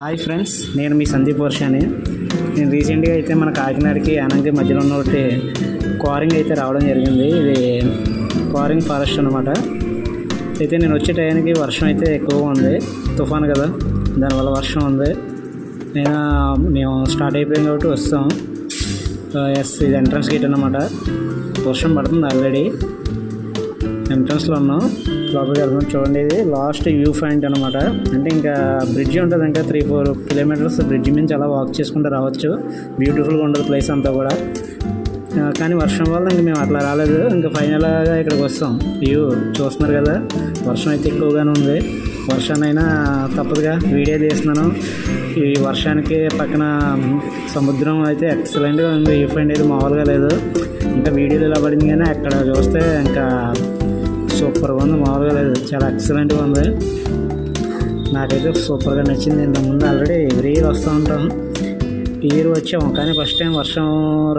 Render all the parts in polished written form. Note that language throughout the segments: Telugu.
హాయ్ ఫ్రెండ్స్, నేను మీ సందీప్ వర్షాని. నేను రీసెంట్గా అయితే మన కాకినాడకి అనంకి మధ్యలో ఉన్న ఒకటి క్వారింగ్ అయితే రావడం జరిగింది. ఇది క్వారింగ్ ఫారెస్ట్ అనమాట. అయితే నేను వచ్చే టైంకి వర్షం అయితే ఎక్కువగా ఉంది, తుఫాన్ కదా, దానివల్ల వర్షం ఉంది. మేము స్టార్ట్ అయిపోయింది కాబట్టి వస్తాం. ఇది ఎంట్రన్స్ గేట్ అన్నమాట. వర్షం పడుతుంది, ఆల్రెడీ ఎంట్రన్స్లో ఉన్నాం. లోపలికి వెళ్తున్నాం. చూడండి, ఇది లాస్ట్ వ్యూ పాయింట్ అనమాట. అంటే ఇంకా బ్రిడ్జి ఉంటుంది, ఇంకా 3-4 కిలోమీటర్స్ బ్రిడ్జి నుంచి అలా వాక్ చేసుకుంటూ రావచ్చు. బ్యూటిఫుల్గా ఉంటుంది ప్లేస్ అంతా కూడా. కానీ వర్షం వల్ల ఇంక మేము అట్లా రాలేదు. ఇంకా ఫైనల్గా ఇక్కడికి వస్తాం. వ్యూ చూస్తున్నారు కదా, వర్షం అయితే ఎక్కువగానే ఉంది. వర్షానైనా తప్పదుగా వీడియో తీస్తున్నాను. ఈ వర్షానికి పక్కన సముద్రం అయితే ఎక్సలెంట్గా ఉంది. వ్యూ పాయింట్ అయితే మామూలుగా లేదు. ఇంకా వీడియోలు ఇలా పడింది, కానీ అక్కడ చూస్తే ఇంకా సూపర్గా ఉంది, మామూలుగా లేదు, చాలా ఎక్సలెంట్గా ఉంది. నాకైతే సూపర్గా నచ్చింది. ఇంతకుముందు ఆల్రెడీ ఎవ్రీ ఇయర్ వస్తూ ఉంటాం. ఈ ఇయర్ వచ్చాము, కానీ ఫస్ట్ టైం వర్షం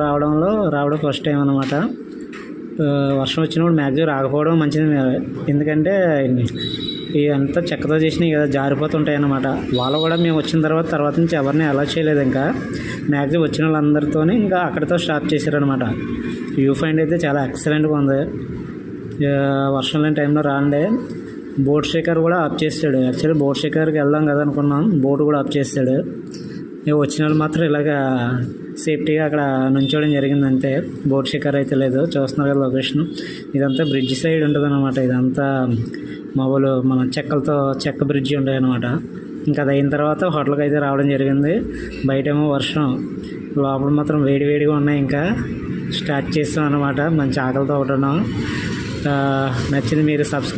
రావడం ఫస్ట్ టైం అనమాట. వర్షం వచ్చినప్పుడు మ్యాక్సిమం రాకపోవడం మంచిది, ఎందుకంటే ఇదంతా చెక్కతో చేసినాయి కదా, జారిపోతుంటాయి అన్నమాట. వాళ్ళు కూడా మేము వచ్చిన తర్వాత నుంచి ఎవరిని అలా చేయలేదు. ఇంకా మ్యాక్సిమం వచ్చిన వాళ్ళందరితో ఇంకా అక్కడితో స్టాప్ చేశారనమాట. వ్యూ పాయింట్ అయితే చాలా ఎక్సలెంట్గా ఉంది. వర్షం లేని టైంలో రాండే. బోట్ షేకర్ కూడా ఆఫ్ చేస్తాడు. యాక్చువల్లీ బోట్ షేకర్కి వెళ్దాం కదా అనుకున్నాం, బోట్ కూడా ఆఫ్ చేస్తాడు. వచ్చిన వాళ్ళు మాత్రం ఇలాగ సేఫ్టీగా అక్కడ నుంచోవడం జరిగింది అంతే. బోట్ షేకర్ అయితే లేదు. చూస్తున్నారు కదా లొకేషన్. ఇదంతా బ్రిడ్జ్ సైడ్ ఉంటుంది అనమాట. ఇదంతా మామూలు మన చెక్క బ్రిడ్జి ఉంటాయి అనమాట. ఇంకా అది అయిన తర్వాత హోటల్కి అయితే రావడం జరిగింది. బయటేమో వర్షం, లోపల మాత్రం వేడిగా ఉన్నాయి. ఇంకా స్టార్ట్ చేస్తాం అనమాట. మంచి ఆకలితో ఉంటున్నాం. నచ్చింది మీరు సబ్స్క్రైబ్